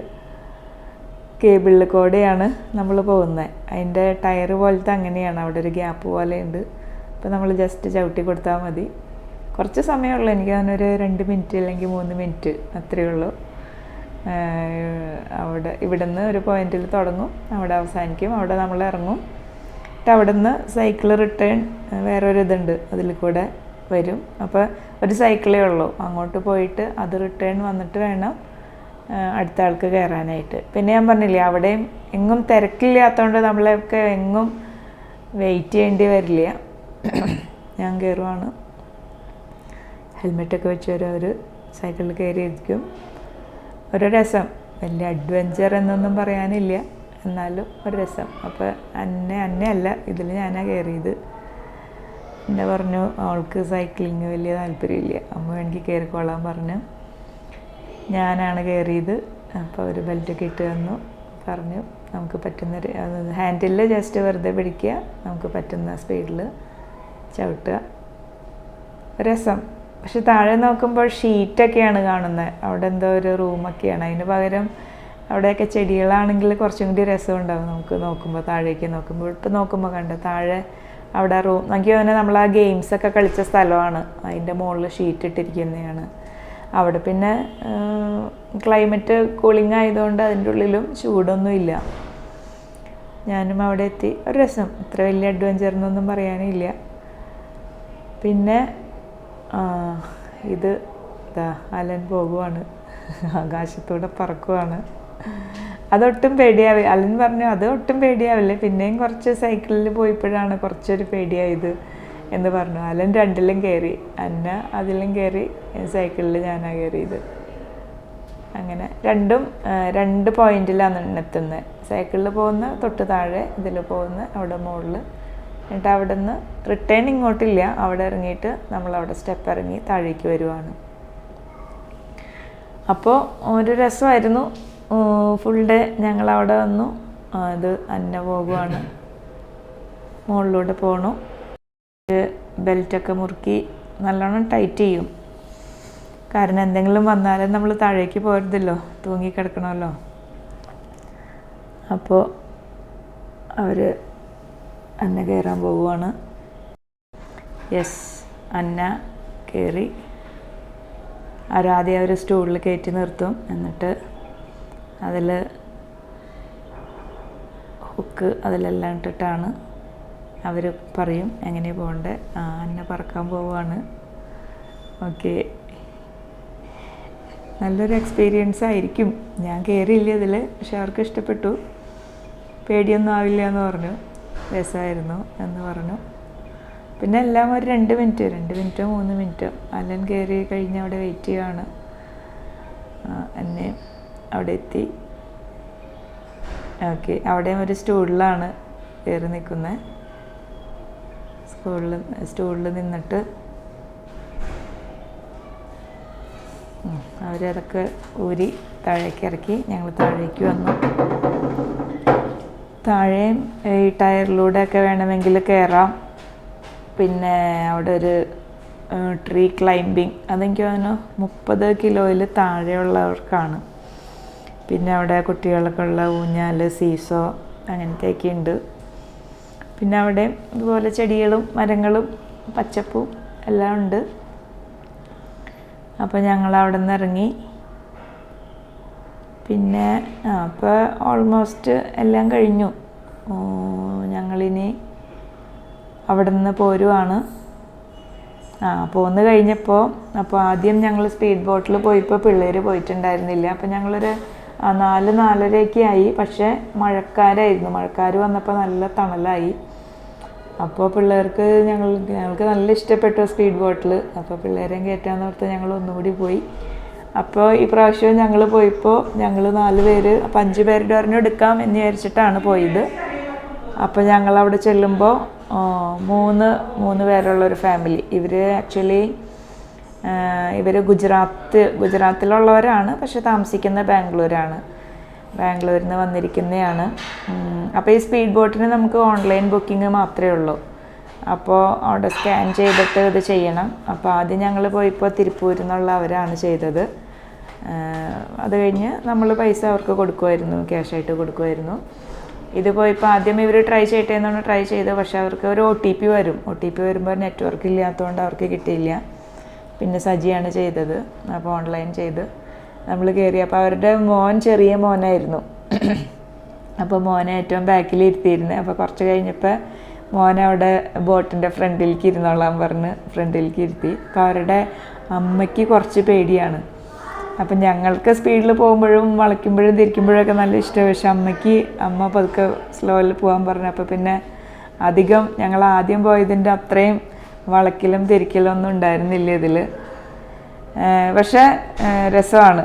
Speaker 1: കേബിളിൽ കൂടെയാണ് നമ്മൾ പോകുന്നത്. അതിൻ്റെ ടയർ പോലത്തെ അങ്ങനെയാണ്, അവിടെ ഒരു ഗ്യാപ്പ് പോലെ ഉണ്ട്. അപ്പോൾ നമ്മൾ ജസ്റ്റ് ചവിട്ടി കൊടുത്താൽ മതി. കുറച്ച് സമയമുള്ളൂ, എനിക്ക് അതിനൊരു 2 മിനിറ്റ് അല്ലെങ്കിൽ 3 മിനിറ്റ് അത്രയേ ഉള്ളൂ. ഇവിടെ നിന്ന് ഒരു പോയിന്റിൽ തുടങ്ങും, അവിടെ അവസാനിക്കും, അവിടെ നമ്മൾ ഇറങ്ങും. എന്നിട്ട് അവിടെ നിന്ന് സൈക്കിൾ റിട്ടേൺ വേറൊരു ഇതുണ്ട്, അതിൽ കൂടെ വരും. അപ്പോൾ ഒരു സൈക്കിളേ ഉള്ളൂ, അങ്ങോട്ട് പോയിട്ട് അത് റിട്ടേൺ വന്നിട്ട് വേണം അടുത്ത ആൾക്ക് കയറാനായിട്ട്. പിന്നെ ഞാൻ പറഞ്ഞില്ലേ, അവിടെയും എങ്ങും തിരക്കില്ലാത്തതുകൊണ്ട് നമ്മളെയൊക്കെ എങ്ങും വെയിറ്റ് ചെയ്യേണ്ടി വരില്ല. ഞാൻ കയറുവാണ്. ഹെൽമെറ്റൊക്കെ വെച്ച് ഒരു സൈക്കിളിൽ കയറിയിരിക്കും. ഒരു രസം, വലിയ അഡ്വഞ്ചർ എന്നൊന്നും പറയാനില്ല, എന്നാലും ഒരു രസം. അപ്പോൾ അന്നയല്ല, ഇതിൽ ഞാനാണ് കയറിയത്. എന്നെ പറഞ്ഞു അവൾക്ക് സൈക്ലിങ് വലിയ താല്പര്യമില്ല, അമ്മ വേണമെങ്കിൽ കയറിക്കോളാൻ പറഞ്ഞു. ഞാനാണ് കയറിയത്. അപ്പോൾ ഒരു ബെൽറ്റൊക്കെ ഇട്ട് തന്നു. പറഞ്ഞു നമുക്ക് പറ്റുന്ന ഹാൻഡിൽ ജസ്റ്റ് വെറുതെ പിടിക്കുക, നമുക്ക് പറ്റുന്ന സ്പീഡിൽ ചവിട്ടുക. രസം. പക്ഷെ താഴെ നോക്കുമ്പോൾ ഷീറ്റൊക്കെയാണ് കാണുന്നത്. അവിടെ എന്തോ ഒരു റൂമൊക്കെയാണ്. അതിന് പകരം അവിടെയൊക്കെ ചെടികളാണെങ്കിൽ കുറച്ചും കൂടി രസമുണ്ടാകും നമുക്ക് നോക്കുമ്പോൾ, താഴേക്ക് നോക്കുമ്പോൾ. ഇപ്പം നോക്കുമ്പോൾ കണ്ടോ താഴെ അവിടെ റൂം, എനിക്ക് തോന്നുന്നത് നമ്മൾ ആ ഗെയിംസൊക്കെ കളിച്ച സ്ഥലമാണ്. അതിൻ്റെ മുകളിൽ ഷീറ്റ് ഇട്ടിരിക്കുന്നതാണ്. അവിടെ പിന്നെ ക്ലൈമറ്റ് കൂളിംഗ് ആയതുകൊണ്ട് അതിൻ്റെ ഉള്ളിലും ചൂടൊന്നുമില്ല. ഞാനും അവിടെ എത്തി. ഒരു രസം, ഇത്ര വലിയ അഡ്വഞ്ചർ എന്നൊന്നും പറയാനില്ല. പിന്നെ ഇതാ അലൻ പോകുവാണ്, ആകാശത്തൂടെ പറക്കുവാണ്. അതൊട്ടും പേടിയാവില്ല. അലൻ പറഞ്ഞു അത് ഒട്ടും പേടിയാവില്ലേ, പിന്നെയും കുറച്ച് സൈക്കിളിൽ പോയപ്പോഴാണ് കുറച്ചൊരു പേടിയായത് എന്ന് പറഞ്ഞു. അലൻ 2ലും കയറി, അന്ന അതിലും കയറി, സൈക്കിളിൽ ഞാനാണ് കയറിയത്. അങ്ങനെ 2 പോയിന്റിലാണ് എത്തുന്നത്. സൈക്കിളിൽ പോകുന്ന തൊട്ട് താഴെ, ഇതിൽ പോകുന്ന അവിടെ മുകളിൽ. എന്നിട്ട് അവിടെ നിന്ന് റിട്ടേൺ ഇങ്ങോട്ടില്ല, അവിടെ ഇറങ്ങിയിട്ട് നമ്മളവിടെ സ്റ്റെപ്പ് ഇറങ്ങി താഴേക്ക് വരുവാണ്. അപ്പോൾ ഒരു രസമായിരുന്നു. ഫുൾ ഡേ ഞങ്ങളവിടെ വന്നു. അത് അന്ന പോകുവാണ്, മുകളിലൂടെ പോകണു. ബെൽറ്റൊക്കെ മുറുക്കി നല്ലോണം ടൈറ്റ് ചെയ്യും. കാരണം എന്തെങ്കിലും വന്നാലും നമ്മൾ താഴേക്ക് പോരുതല്ലോ, തൂങ്ങിക്കിടക്കണമല്ലോ. അപ്പോൾ അവർ അന്ന കയറാൻ പോവുകയാണ്. യെസ്, അന്ന കയറി. ആദ്യം അവർ സ്റ്റൂളിൽ കയറ്റി നിർത്തും. എന്നിട്ട് അതിൽ ഹുക്ക് അതിലെല്ലാം ഇട്ടിട്ടാണ് അവർ പറയും എങ്ങനെയാണ് പോകേണ്ടത്. അന്ന പറക്കാൻ പോവുകയാണ്. ഓക്കെ, നല്ലൊരു എക്സ്പീരിയൻസ് ആയിരിക്കും. ഞാൻ കയറിയില്ല ഇതിൽ, പക്ഷെ അവർക്ക് ഇഷ്ടപ്പെട്ടു. പേടിയൊന്നും ആവില്ല എന്ന് പറഞ്ഞു. രസമായിരുന്നു എന്ന് പറഞ്ഞു. പിന്നെ എല്ലാം ഒരു 2 മിനിറ്റോ 3 മിനിറ്റോ അലൻ കയറി കഴിഞ്ഞ് അവിടെ വെയിറ്റ് ചെയ്യുകയാണ്. എന്നെ അവിടെ എത്തി. ഓക്കെ, അവിടെയും ഒരു സ്റ്റൂളിലാണ് കയറി നിൽക്കുന്നത്. സ്റ്റൂളിൽ നിന്നിട്ട് അവരതൊക്കെ ഊരി താഴേക്ക് ഇറക്കി. ഞങ്ങൾ താഴേക്ക് വന്നു. താഴെയും ഈ ടയറിലൂടെയൊക്കെ വേണമെങ്കിൽ കയറാം. പിന്നെ അവിടെ ഒരു ട്രീ ക്ലൈമ്പിങ്, അതെനിക്ക് തോന്നുന്നു 30 കിലോയിൽ താഴെയുള്ളവർക്കാണ്. പിന്നെ അവിടെ കുട്ടികൾക്കുള്ള ഊഞ്ഞാൽ, സീസോ അങ്ങനത്തെയൊക്കെ ഉണ്ട്. പിന്നെ അവിടെ ഇതുപോലെ ചെടികളും മരങ്ങളും പച്ചപ്പും എല്ലാം ഉണ്ട്. അപ്പോൾ ഞങ്ങൾ അവിടെ നിന്ന് ഇറങ്ങി. പിന്നെ അപ്പോൾ ഓൾമോസ്റ്റ് എല്ലാം കഴിഞ്ഞു. ഞങ്ങളിനി അവിടെ നിന്ന് പോരുവാണ്. പോന്ന് കഴിഞ്ഞപ്പോൾ അപ്പോൾ ആദ്യം ഞങ്ങൾ സ്പീഡ് ബോട്ടിൽ പോയപ്പോൾ പിള്ളേർ പോയിട്ടുണ്ടായിരുന്നില്ല. അപ്പോൾ ഞങ്ങളൊരു 4-4:30 ആയി. പക്ഷേ മഴക്കാരായിരുന്നു. മഴക്കാർ വന്നപ്പോൾ നല്ല തണലായി. അപ്പോൾ പിള്ളേർക്ക് ഞങ്ങൾക്ക് നല്ല ഇഷ്ടപ്പെട്ടു സ്പീഡ് ബോട്ടിൽ. അപ്പോൾ പിള്ളേരെയും കയറ്റാന്ന് ഓർത്ത് ഞങ്ങൾ ഒന്നുകൂടി പോയി. അപ്പോൾ ഈ പ്രാവശ്യം ഞങ്ങൾ പോയപ്പോൾ ഞങ്ങൾ 4 പേര്, അപ്പോൾ 5 പേരുടെ ഒരെണ്ണം എടുക്കാം എന്ന് വിചാരിച്ചിട്ടാണ് പോയത്. അപ്പോൾ ഞങ്ങൾ അവിടെ ചെല്ലുമ്പോൾ 3 പേരുള്ളൊരു ഫാമിലി. ഇവർ ആക്ച്വലി ഇവർ ഗുജറാത്തിലുള്ളവരാണ്, പക്ഷെ താമസിക്കുന്ന ബാംഗ്ലൂരാണ്. ബാംഗ്ലൂരിൽ നിന്ന് വന്നിരിക്കുന്നതാണ്. അപ്പോൾ ഈ സ്പീഡ് ബോട്ടിന് നമുക്ക് ഓൺലൈൻ ബുക്കിംഗ് മാത്രമേ ഉള്ളൂ. അപ്പോൾ അവിടെ സ്കാൻ ചെയ്തിട്ട് ഇത് ചെയ്യണം. അപ്പോൾ ആദ്യം ഞങ്ങൾ പോയപ്പോൾ തിരുപ്പൂരിൽ നിന്നുള്ളവരാണ് ചെയ്തത്. അത് കഴിഞ്ഞ് നമ്മൾ പൈസ അവർക്ക് കൊടുക്കുമായിരുന്നു, ക്യാഷായിട്ട് കൊടുക്കുമായിരുന്നു. ഇത് പോയപ്പോൾ ആദ്യം ഇവർ ട്രൈ ചെയ്തിട്ടെന്നാണ് ട്രൈ ചെയ്തത്. പക്ഷേ അവർക്ക് ഒരു OTP വരും. OTP വരുമ്പോൾ നെറ്റ്വർക്ക് ഇല്ലാത്തതുകൊണ്ട് അവർക്ക് കിട്ടിയില്ല. പിന്നെ സജിയാണ് ചെയ്തത്. അപ്പോൾ ഓൺലൈൻ ചെയ്ത് നമ്മൾ കയറി. അപ്പോൾ അവരുടെ ചെറിയ മോനായിരുന്നു. അപ്പോൾ മോനെ ഏറ്റവും ബാക്കിൽ ഇരുത്തിയിരുന്നത്. അപ്പോൾ കുറച്ച് കഴിഞ്ഞപ്പോൾ അവിടെ ബോട്ടിൻ്റെ ഫ്രണ്ടിലേക്ക് ഇരുന്നോളാൻ പറഞ്ഞ് ഫ്രണ്ടിലേക്ക് ഇരുത്തി. അപ്പോൾ അവരുടെ അമ്മയ്ക്ക് കുറച്ച് പേടിയാണ്. അപ്പം ഞങ്ങൾക്ക് സ്പീഡിൽ പോകുമ്പോഴും വളയ്ക്കുമ്പോഴും തിരിക്കുമ്പോഴൊക്കെ നല്ല ഇഷ്ടമാണ്. പക്ഷെ അമ്മ പതുക്കെ സ്ലോയിൽ പോകാൻ പറഞ്ഞു. അപ്പോൾ പിന്നെ അധികം ഞങ്ങൾ ആദ്യം പോയതിൻ്റെ അത്രയും വളയ്ക്കലും തിരിക്കലും ഒന്നും ഉണ്ടായിരുന്നില്ല ഇതിൽ. പക്ഷേ രസമാണ്.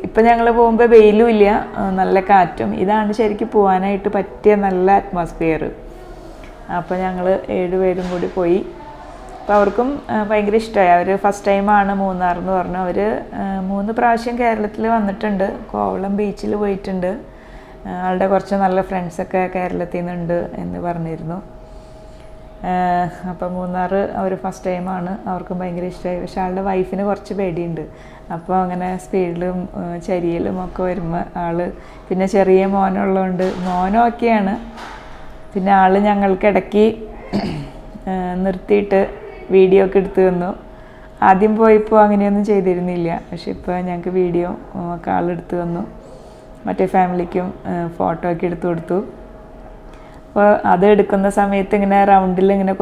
Speaker 1: ഇപ്പം ഞങ്ങൾ പോകുമ്പോൾ വെയിലും ഇല്ല, നല്ല കാറ്റും. ഇതാണ് ശരിക്കും പോകാനായിട്ട് പറ്റിയ നല്ല അറ്റ്മോസ്ഫിയർ. അപ്പോൾ ഞങ്ങൾ 7 പേരും കൂടി പോയി. അപ്പോൾ അവർക്കും ഭയങ്കര ഇഷ്ടമായി. അവർ ഫസ്റ്റ് ടൈമാണ് മൂന്നാർ എന്ന് പറഞ്ഞു. അവർ 3 പ്രാവശ്യം കേരളത്തിൽ വന്നിട്ടുണ്ട്. കോവളം ബീച്ചിൽ പോയിട്ടുണ്ട്. ആളുടെ കുറച്ച് നല്ല ഫ്രണ്ട്സൊക്കെ കേരളത്തിൽ നിന്നുണ്ട് എന്ന് പറഞ്ഞിരുന്നു. അപ്പോൾ മൂന്നാർ അവർ ഫസ്റ്റ് ടൈമാണ്. അവർക്കും ഭയങ്കര ഇഷ്ടമായി. പക്ഷെ ആളുടെ വൈഫിന് കുറച്ച് പേടിയുണ്ട്. അപ്പോൾ അങ്ങനെ സ്പീഡിലും ചരിയലും ഒക്കെ വരുമ്പോൾ പിന്നെ ചെറിയ മോനുള്ളതുകൊണ്ട് മോനൊക്കെയാണ്. പിന്നെ ഞങ്ങൾക്ക് ഇടയ്ക്ക് നിർത്തിയിട്ട് വീഡിയോ ഒക്കെ എടുത്തു തന്നു. ആദ്യം പോയപ്പോൾ അങ്ങനെയൊന്നും ചെയ്തിരുന്നില്ല. പക്ഷെ ഇപ്പോൾ ഞങ്ങൾക്ക് വീഡിയോ ഒക്കെ ആളെടുത്ത് തന്നു. മറ്റേ ഫാമിലിക്കും ഫോട്ടോ ഒക്കെ എടുത്തു കൊടുത്തു. അപ്പോൾ അത് എടുക്കുന്ന സമയത്ത് ഇങ്ങനെ റൗണ്ടിൽ ഇങ്ങനെ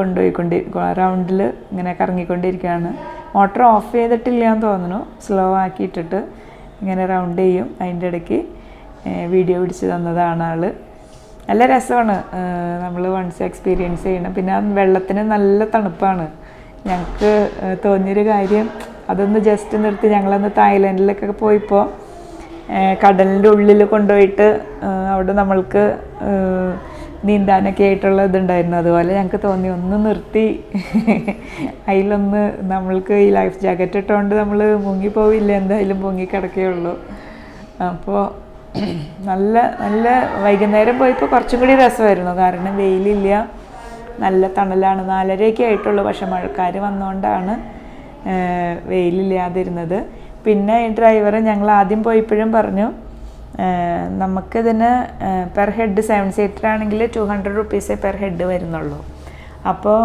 Speaker 1: റൗണ്ടിൽ ഇങ്ങനെ കറങ്ങിക്കൊണ്ടിരിക്കുകയാണ്. മോട്ടർ ഓഫ് ചെയ്തിട്ടില്ല എന്ന് തോന്നുന്നു. സ്ലോ ആക്കിയിട്ടിട്ട് ഇങ്ങനെ റൗണ്ട് ചെയ്യും. അതിൻ്റെ ഇടയ്ക്ക് വീഡിയോ പിടിച്ച് തന്നതാണ് ആൾ. നല്ല രസമാണ്. നമ്മൾ വൺസ് എക്സ്പീരിയൻസ് ചെയ്യണം. പിന്നെ വെള്ളത്തിന് നല്ല തണുപ്പാണ്. ഞങ്ങൾക്ക് തോന്നിയൊരു കാര്യം, അതൊന്ന് ജസ്റ്റ് നിർത്തി ഞങ്ങളന്ന് തായ്ലൻഡിലൊക്കെ പോയപ്പോൾ കടലിൻ്റെ ഉള്ളിൽ കൊണ്ടുപോയിട്ട് അവിടെ നമ്മൾക്ക് നീന്താനൊക്കെ ആയിട്ടുള്ള ഇതുണ്ടായിരുന്നു. അതുപോലെ ഞങ്ങൾക്ക് തോന്നി ഒന്ന് നിർത്തി അതിലൊന്ന് നമ്മൾക്ക് ഈ ലൈഫ് ജാക്കറ്റ് ഇട്ടുകൊണ്ട് നമ്മൾ മുങ്ങിപ്പോവില്ല, എന്തായാലും മുങ്ങിക്കിടക്കുകയുള്ളൂ. അപ്പോൾ നല്ല വൈകുന്നേരം പോയപ്പോൾ കുറച്ചും കൂടി രസമായിരുന്നു. കാരണം വെയിലില്ല, നല്ല തണലാണ്. 4:30 ആയിട്ടുള്ളൂ. പക്ഷെ മഴക്കാർ വന്നുകൊണ്ടാണ് വെയിലില്ലാതിരുന്നത്. പിന്നെ ഈ ഡ്രൈവർ ഞങ്ങൾ ആദ്യം പോയപ്പോഴും പറഞ്ഞു, നമുക്കിതിന് പെർ ഹെഡ് 7 സീറ്റർ ആണെങ്കിൽ 200 റുപ്പീസേ പെർ ഹെഡ് വരുന്നുള്ളൂ. അപ്പോൾ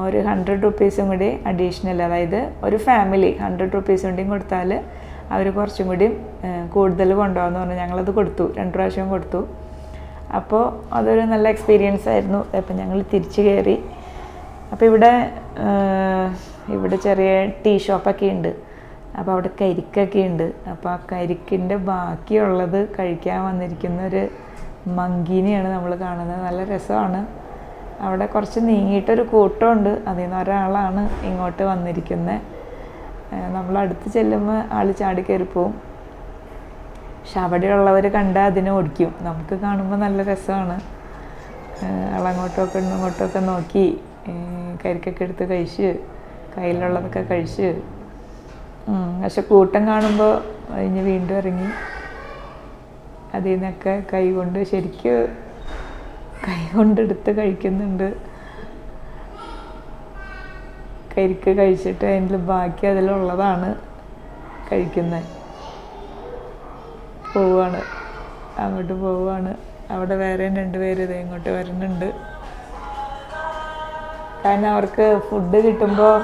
Speaker 1: ഒരു 100 റുപ്പീസും കൂടി അഡീഷണൽ, അതായത് ഒരു ഫാമിലി 100 റുപ്പീസും കൂടിയും കൊടുത്താൽ അവർ കുറച്ചും കൂടി കൂടുതൽ കൊണ്ടുപോകാമെന്ന് പറഞ്ഞു. ഞങ്ങളത് കൊടുത്തു, 2 പ്രാവശ്യം കൊടുത്തു. അപ്പോൾ അതൊരു നല്ല എക്സ്പീരിയൻസ് ആയിരുന്നു. അപ്പം ഞങ്ങൾ തിരിച്ച് കയറി. അപ്പോൾ ഇവിടെ ചെറിയ ടീ ഷോപ്പൊക്കെ ഉണ്ട്. അപ്പോൾ അവിടെ കരിക്കൊക്കെ ഉണ്ട്. അപ്പോൾ ആ കരിക്കിൻ്റെ ബാക്കിയുള്ളത് കഴിക്കാൻ വന്നിരിക്കുന്നൊരു മങ്കീനെയാണ് നമ്മൾ കാണുന്നത്. നല്ല രസമാണ്. അവിടെ കുറച്ച് നീങ്ങിയിട്ടൊരു കൂട്ടമുണ്ട്. അതിൽ നിന്ന് ഒരാളാണ് ഇങ്ങോട്ട് വന്നിരിക്കുന്നത്. നമ്മളടുത്ത് ചെല്ലുമ്പോൾ ആൾ ചാടി കയറിപ്പോവും. പക്ഷെ അവിടെയുള്ളവർ കണ്ടാൽ അതിനെ ഓടിക്കും. നമുക്ക് കാണുമ്പോൾ നല്ല രസമാണ്. ആളങ്ങോട്ടൊക്കെ ഇങ്ങോട്ടൊക്കെ നോക്കി കരിക്കൊക്കെ എടുത്ത് കഴിച്ച് കയ്യിലുള്ളതൊക്കെ കഴിച്ച്. പക്ഷെ കൂട്ടം കാണുമ്പോൾ കഴിഞ്ഞ് വീണ്ടും ഇറങ്ങി അതിൽ നിന്നൊക്കെ കൈ കൊണ്ടെടുത്ത് കഴിക്കുന്നുണ്ട്. കരിക്ക് കഴിച്ചിട്ട് അതിൽ ബാക്കി അതിലുള്ളതാണ് കഴിക്കുന്നത്. പോവാണ്, അങ്ങോട്ട് പോവാണ്. അവിടെ വേറെ 2 പേര് ഇത് ഇങ്ങോട്ട് വരുന്നുണ്ട്. കാരണം അവർക്ക് ഫുഡ് കിട്ടുമ്പോൾ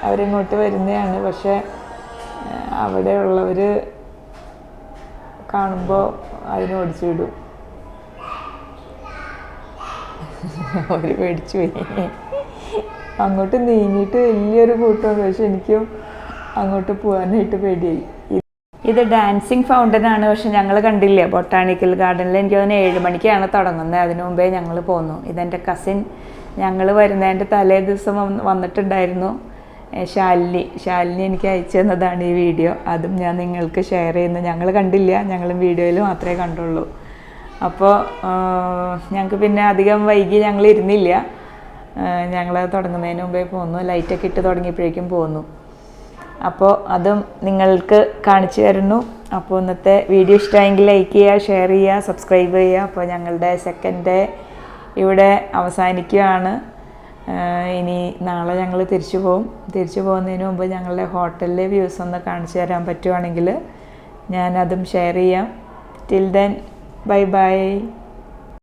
Speaker 1: അവരിങ്ങോട്ട് വരുന്നതാണ്. പക്ഷെ അവിടെ ഉള്ളവർ കാണുമ്പോൾ അതിന് ഓടിച്ചു വിടും. അവർ പേടിച്ചു പോയി. അങ്ങോട്ട് നീങ്ങിയിട്ട് വലിയൊരു കൂട്ടമാണ്. പക്ഷെ എനിക്കും അങ്ങോട്ട് പോകാനായിട്ട് പേടിയായി. ഇത് ഡാൻസിങ് ഫൗണ്ടൻ ആണ്. പക്ഷെ ഞങ്ങൾ കണ്ടില്ല. ബൊട്ടാണിക്കൽ ഗാർഡനിൽ എനിക്ക് തോന്നുന്നു 7 മണിക്കാണ് തുടങ്ങുന്നത്. അതിനു മുമ്പേ ഞങ്ങൾ പോന്നു. ഇതെൻ്റെ കസിൻ ഞങ്ങൾ വരുന്നതിൻ്റെ തലേ ദിവസം വന്നിട്ടുണ്ടായിരുന്നു. ശാലിനി എനിക്ക് അയച്ചു തന്നതാണ് ഈ വീഡിയോ. അതും ഞാൻ നിങ്ങൾക്ക് ഷെയർ ചെയ്യുന്നു. ഞങ്ങൾ കണ്ടില്ല, ഞങ്ങളും വീഡിയോയിൽ മാത്രമേ കണ്ടുള്ളൂ. അപ്പോൾ ഞങ്ങൾക്ക് പിന്നെ അധികം വൈകി ഞങ്ങൾ ഇരുന്നില്ല. ഞങ്ങൾ തുടങ്ങുന്നതിന് മുമ്പേ പോന്നു. ലൈറ്റൊക്കെ ഇട്ട് തുടങ്ങിയപ്പോഴേക്കും പോന്നു. അപ്പോൾ അതും നിങ്ങൾക്ക് കാണിച്ചു തരുന്നു. അപ്പോൾ ഇന്നത്തെ വീഡിയോ ഇഷ്ടമായെങ്കിൽ ലൈക്ക് ചെയ്യുക, ഷെയർ ചെയ്യുക, സബ്സ്ക്രൈബ് ചെയ്യുക. അപ്പോൾ ഞങ്ങളുടെ സെക്കൻഡ് ഡേ ഇവിടെ അവസാനിക്കുകയാണ്. ഇനി നാളെ ഞങ്ങൾ തിരിച്ചു പോകും. തിരിച്ചു പോകുന്നതിന് മുമ്പ് ഞങ്ങളുടെ ഹോട്ടലിലെ വ്യൂസ് ഒന്ന് കാണിച്ചു തരാൻ പറ്റുവാണെങ്കിൽ ഞാനതും ഷെയർ ചെയ്യാം. Till then bye bye.